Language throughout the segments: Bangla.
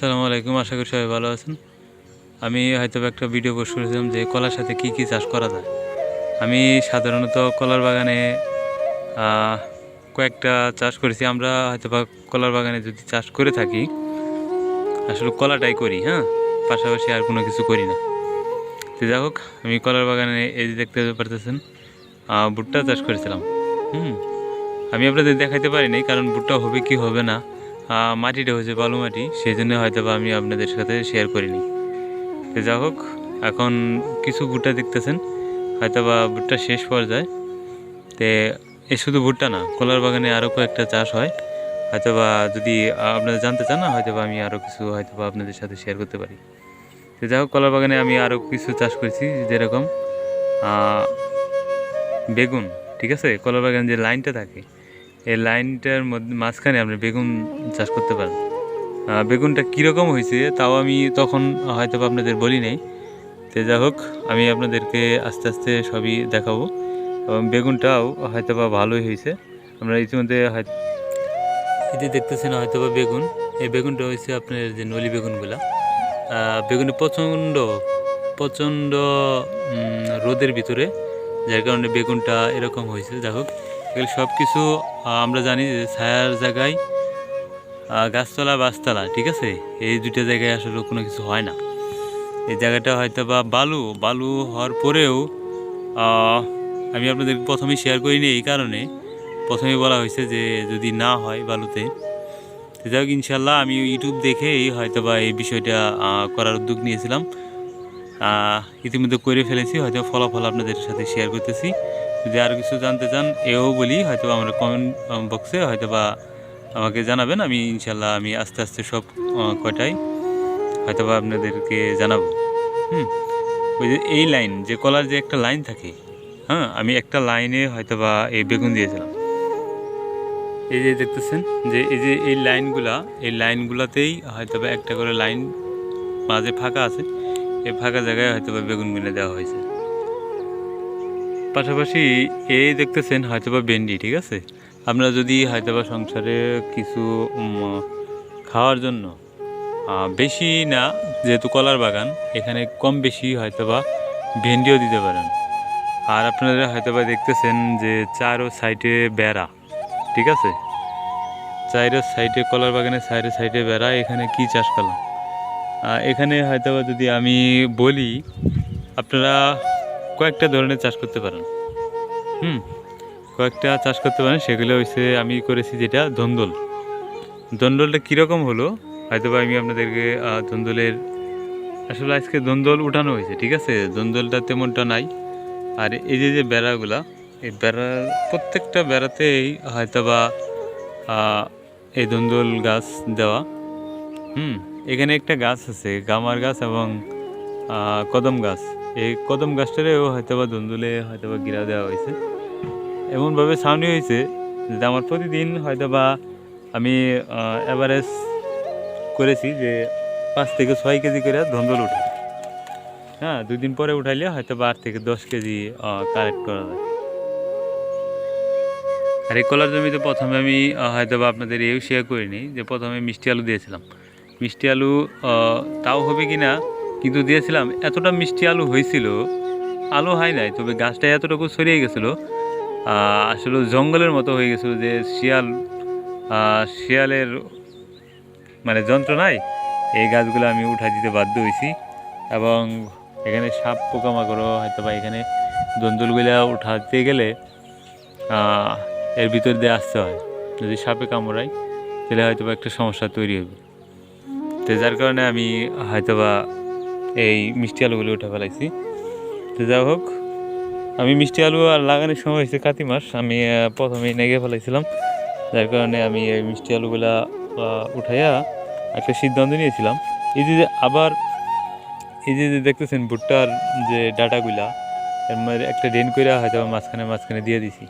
আসসালামু আলাইকুম। আশা করি সবাই ভালো আছেন। আমি হয়তো একটা ভিডিও পোস্ট করেছিলাম যে কলার সাথে কি কি চাষ করা যায়। আমি সাধারণত কলার বাগানে কয়েকটা চাষ করেছি। আমরা হয়তোবা কলার বাগানে যদি চাষ করে থাকি, আসলে কলাটাই করি, হ্যাঁ, পাশাপাশি আর কোনো কিছু করি না। তো যাই হোক, আমি কলার বাগানে এই যে দেখতে পারতেছেন ভুট্টা চাষ করেছিলাম। আমি আপনাদের দেখাইতে পারিনি, কারণ ভুট্টা হবে কি হবে না, মাটিটা হচ্ছে বালু মাটি, সেই জন্য হয়তো বা আমি আপনাদের সাথে শেয়ার করিনি। তো যাই হোক, এখন কিছু ভুট্টা দেখতেছেন, হয়তো বা ভুট্টা শেষ পর্যায়ে। তো এ শুধু ভুট্টা না, কলার বাগানে আরও কয়েকটা চাষ হয়। হয়তো বা যদি আপনারা জানতে চান না, হয়তো বা আমি আরও কিছু হয়তো বা আপনাদের সাথে শেয়ার করতে পারি। তো যাই হোক, কলার বাগানে আমি আরও কিছু চাষ করেছি, যেরকম বেগুন। ঠিক আছে, কলার বাগানে যে লাইনটা থাকে, এই লাইনটার মধ্যে মাঝখানে আপনি বেগুন চাষ করতে পারেন। বেগুনটা কীরকম হয়েছে তাও আমি তখন হয়তো বা আপনাদের বলি নাই। তো যাই হোক, আমি আপনাদেরকে আস্তে আস্তে সবই দেখাবো, এবং বেগুনটাও হয়তো বা ভালোই হয়েছে। আমরা ইতিমধ্যে এটি দেখতেছেন হয়তো বা বেগুন। এই বেগুনটা হয়েছে আপনার যে নলি বেগুনগুলা। বেগুনটা প্রচণ্ড প্রচণ্ড রোদের ভিতরে, যার কারণে বেগুনটা এরকম হয়েছে। যাই হোক, এগুলো সব কিছু আমরা জানি যে ছায়ার জায়গায় গাছতলা বাসতলা, ঠিক আছে, এই দুইটা জায়গায় আসলে কোনো কিছু হয় না। এই জায়গাটা হয়তো বা বালু বালু হওয়ার পরেও আমি আপনাদের প্রথমেই শেয়ার করিনি এই কারণে। প্রথমে বলা হয়েছে যে যদি না হয় বালুতে, তো যাই হোক, ইনশাল্লাহ আমি ইউটিউব দেখেই হয়তো বা এই বিষয়টা করার উদ্যোগ নিয়েছিলাম। ইতিমধ্যে করে ফেলেছি, হয়তো ফলাফল আপনাদের সাথে শেয়ার করতেছি। যদি আর কিছু জানতে চান এও বলি, হয়তো আমরা কমেন্ট বক্সে হয়তো বা আমাকে জানাবেন। আমি ইনশাল্লাহ আমি আস্তে আস্তে সব কয়টাই হয়তো বা আপনাদেরকে জানাবো। ওই যে এই লাইন, যে কলার যে একটা লাইন থাকে, হ্যাঁ, আমি একটা লাইনে হয়তো বা এই বেগুন দিয়েছিলাম। এই যে দেখতেছেন যে এই লাইনগুলাতেই হয়তো বা একটা করে লাইন মাঝে ফাঁকা আছে, এই ফাঁকা জায়গায় হয়তো বা বেগুনগুলো দেওয়া হয়েছে। পাশাপাশি এই দেখতেছেন হয়তো বা ভেন্ডি। ঠিক আছে, আপনারা যদি হয়তো বা সংসারে কিছু খাওয়ার জন্য বেশি না, যেহেতু কলার বাগান, এখানে কম বেশি হয়তো বা ভেন্ডিও দিতে পারেন। আর আপনারা হয়তো বা দেখতেছেন যে চারো সাইডে বেড়া। ঠিক আছে, চারো সাইডে কলার বাগানের সাইডে বেড়া। এখানে কি চাষ করলাম, এখানে হয়তো বা যদি আমি বলি, আপনারা কয়েকটা ধরনের চাষ করতে পারেন। কয়েকটা চাষ করতে পারেন। সেগুলো হচ্ছে আমি করেছি যেটা ধন্দলটা কীরকম হলো, হয়তো বা আমি আপনাদেরকে ধন্দলের, আসলে আজকে ধন্দল উঠানো হয়েছে। ঠিক আছে, ধন্দলটা তেমনটা নাই। আর এই যে বেড়াগুলা, এই বেড়ার প্রত্যেকটা বেড়াতেই হয়তো বা এই ধন্দল গাছ দেওয়া। এখানে একটা গাছ আছে, গামার গাছ এবং কদম গাছ। এই কদম গাছটারেও হয়তো বা ধন্দুলে হয়তো বা গিরা দেওয়া হয়েছে। এমনভাবে ছাউনি হয়েছে যে আমার প্রতিদিন হয়তো বা আমি অ্যাভারেজ করেছি যে 5 থেকে 6 কেজি করে ধন্দল উঠে। হ্যাঁ, 2 দিন পরে উঠাইলে হয়তো বা 8 থেকে 10 কেজি কালেক্ট করা যায়। আর এই কলার জমিতে প্রথমে আমি হয়তো বা আপনাদের এও শেয়ার করিনি যে প্রথমে মিষ্টি আলু দিয়েছিলাম। মিষ্টি আলু তাও হবে কি না, কিন্তু দিয়েছিলাম। এতটা মিষ্টি আলু হয়েছিল, আলু হয় নাই, তবে গাছটা এতটুকু ছড়িয়ে গেছিলো, আসলে জঙ্গলের মতো হয়ে গেছিলো, যে শিয়ালের মানে যন্ত্রণায় এই গাছগুলো আমি উঠাই দিতে বাধ্য হয়েছি। এবং এখানে সাপ পোকামাকড়ও হয়তো বা এখানে দন্দুলগুলা উঠাতে গেলে এর ভিতর দিয়ে আসতে হয়। যদি সাপে কামড়ায় তাহলে হয়তো বা একটা সমস্যা তৈরি হবে। তো যার কারণে আমি হয়তো বা এই মিষ্টি আলুগুলো উঠে ফেলাইছি। তো যাই হোক, আমি মিষ্টি আলু আর লাগানোর সময় হয়েছে কাতি মাস, আমি প্রথমেই নেগে ফেলাইছিলাম। যার কারণে আমি এই মিষ্টি আলুগুলা উঠাইয়া একটা সিদ্ধান্ত নিয়েছিলাম। এই যে আবার এই যে দেখতেছেন ভুট্টার যে ডাটাগুলা, এর মধ্যে একটা ড্রেন করে হয়তো মাঝখানে দিয়ে দিছি।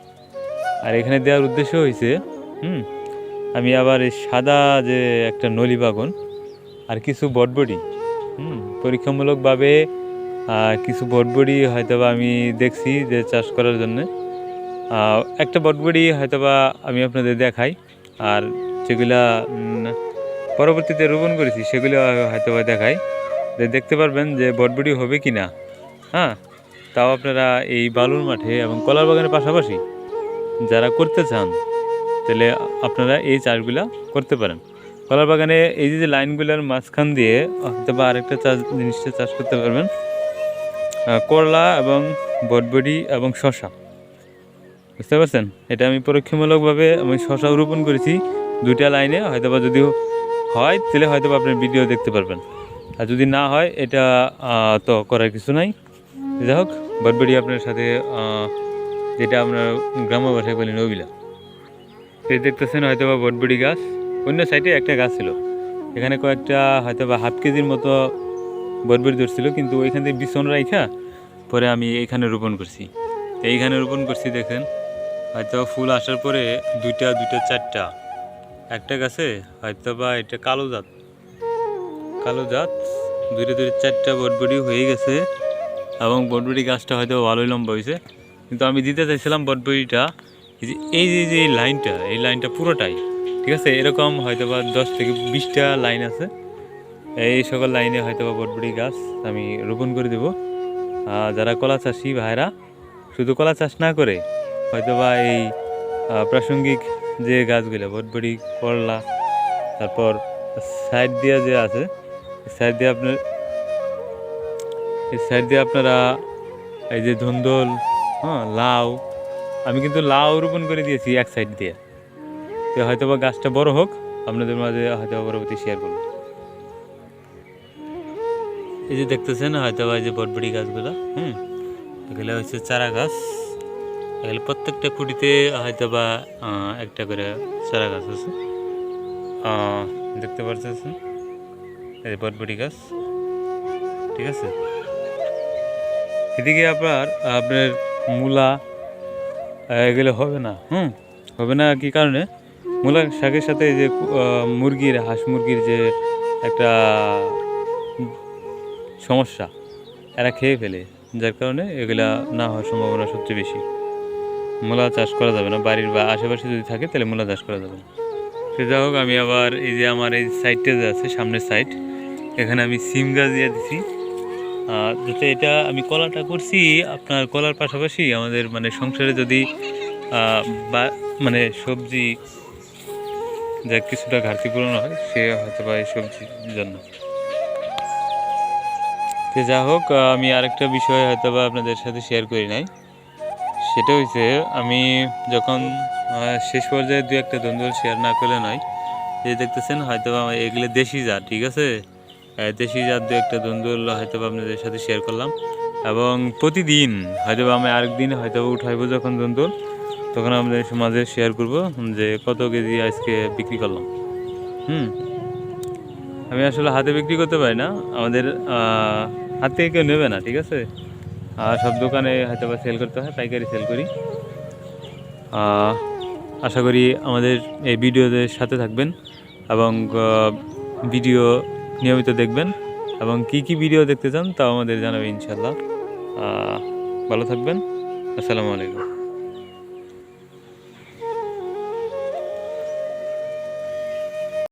আর এখানে দেওয়ার উদ্দেশ্য হয়েছে, আমি আবার এই সাদা যে একটা নলি বাগন আর কিছু বটবডি, পরীক্ষামূলকভাবে কিছু বটবডি হয়তোবা আমি দেখছি যে চাষ করার জন্য। একটা বটবডি হয়তোবা আমি আপনাদের দেখাই। আর যেগুলা পরবর্তীতে রোপণ করেছি সেগুলো হয়তো বা দেখাই, যে দেখতে পারবেন যে বটবডি হবে কি না। হ্যাঁ, তাও আপনারা এই বালুর মাঠে এবং কলার বাগানের পাশাপাশি যারা করতে চান তাহলে আপনারা এই চাষগুলা করতে পারেন। কলার বাগানে এই যে লাইনগুলোর মাঝখান দিয়ে হয়তো বা আরেকটা জিনিসটা চাষ করতে পারবেন, করলা এবং বটবডি এবং শশা। বুঝতে পারছেন? এটা আমি পরীক্ষামূলকভাবে আমি শশাও রোপণ করেছি 2টা লাইনে। হয়তো বা যদি হয় তাহলে হয়তো বা আপনার ভিডিও দেখতে পারবেন, আর যদি না হয় এটা তো করার কিছু নাই। যাই হোক, বটবডি আপনার সাথে যেটা আমরা গ্রাম্য ভাষায় বলি নবিলা, এই দেখতেছেন হয়তো বা বটবডি গাছ। অন্য সাইডে একটা গাছ ছিল, এখানে কয়েকটা হয়তো বা হাফ কেজির মতো বটবডি ধরছিল, কিন্তু ওইখান থেকে বিছন রাইখা পরে আমি এইখানে রোপণ করছি। এইখানে রোপণ করছি দেখেন, হয়তো ফুল আসার পরে দুইটা 4টা একটা গাছে হয়তো বা এটা কালো জাত 2 4টা বটবডি হয়ে গেছে, এবং বটবডি গাছটা হয়তো ভালোই লম্বা হয়েছে। কিন্তু আমি দিতে চাইছিলাম বটবডিটা এই যে এই লাইনটা পুরোটাই, ঠিক আছে? এরকম হয়তো বা 10 থেকে 20টা লাইন আছে, এই সকল লাইনে হয়তো বা বটবডি গাছ আমি রোপণ করে দেবো। যারা কলা চাষি ভাইরা শুধু কলা চাষ না করে হয়তো বা এই প্রাসঙ্গিক যে গাছগুলো বটবডি, করলা, তারপর সাইড দিয়ে যে আছে সাইড দিয়ে আপনারা এই যে ধন্দল, লাউ, আমি কিন্তু লাউ রোপণ করে দিয়েছি এক সাইড দিয়ে। তো হয়তো বা গাছটা বড় হোক, আপনাদের মাঝে হয়তো পরবর্তী শেয়ার করবো। এই যে দেখতেছেন হয়তো বা এই যে বটবডি গাছগুলো, এগুলো হচ্ছে চারা গাছ। এগুলো প্রত্যেকটা কুটিতে হয়তো বা একটা করে চারা গাছ আছে, দেখতে পাচ্ছেন এই যে বটবডি গাছ, ঠিক আছে? এদিকে আপনার মূলা এগুলো হবে না, হবে না কি কারণে? মূলা শাকের সাথে এই যে হাঁস মুরগির যে একটা সমস্যা, এরা খেয়ে ফেলে, যার কারণে এগুলা না হওয়ার সম্ভাবনা সবচেয়ে বেশি। মূলা চাষ করা যাবে না, বাড়ির বা আশেপাশে যদি থাকে তাহলে মূলা চাষ করা যাবে না। সে যাই হোক, আমি আবার এই যে আমার এই সাইডটা যে আছে সামনের সাইড, এখানে আমি সিম গাছ দিয়ে দিছি, যাতে এটা আমি কলাটা করছি আপনার কলার পাশাপাশি আমাদের মানে সংসারে যদি বা মানে সবজি যা কিছুটা ঘাটতি পূরণ হয়, সে হয়তো বা এই সবজির জন্য। তো যা হোক, আমি আরেকটা বিষয় হয়তো বা আপনাদের সাথে শেয়ার করি নাই, সেটা হচ্ছে আমি যখন শেষ পর্যায়ে 2-1টা ধন্দল শেয়ার না করলে নয়। এই দেখতেছেন হয়তো এগুলো দেশি জাত, ঠিক আছে? দেশি জাত 2-1টা ধন্দল হয়তো আপনাদের সাথে শেয়ার করলাম, এবং প্রতিদিন হয়তো আমি আরেকদিন হয়তো উঠাইবো যখন ধন্দল, তখন আমাদের মাঝে শেয়ার করব যে কত কেজি আজকে বিক্রি করলাম। আমি আসলে হাতে বিক্রি করতে পারি না, আমাদের হাত থেকে কেউ নেবে না, ঠিক আছে? সব দোকানে হয়তো বা সেল করতে হয়, পাইকারি সেল করি। আশা করি আমাদের এই ভিডিওদের সাথে থাকবেন এবং ভিডিও নিয়মিত দেখবেন, এবং কি ভিডিও দেখতে চান তাও আমাদের জানাবেন ইনশাল্লাহ। ভালো থাকবেন। আসসালামু আলাইকুম।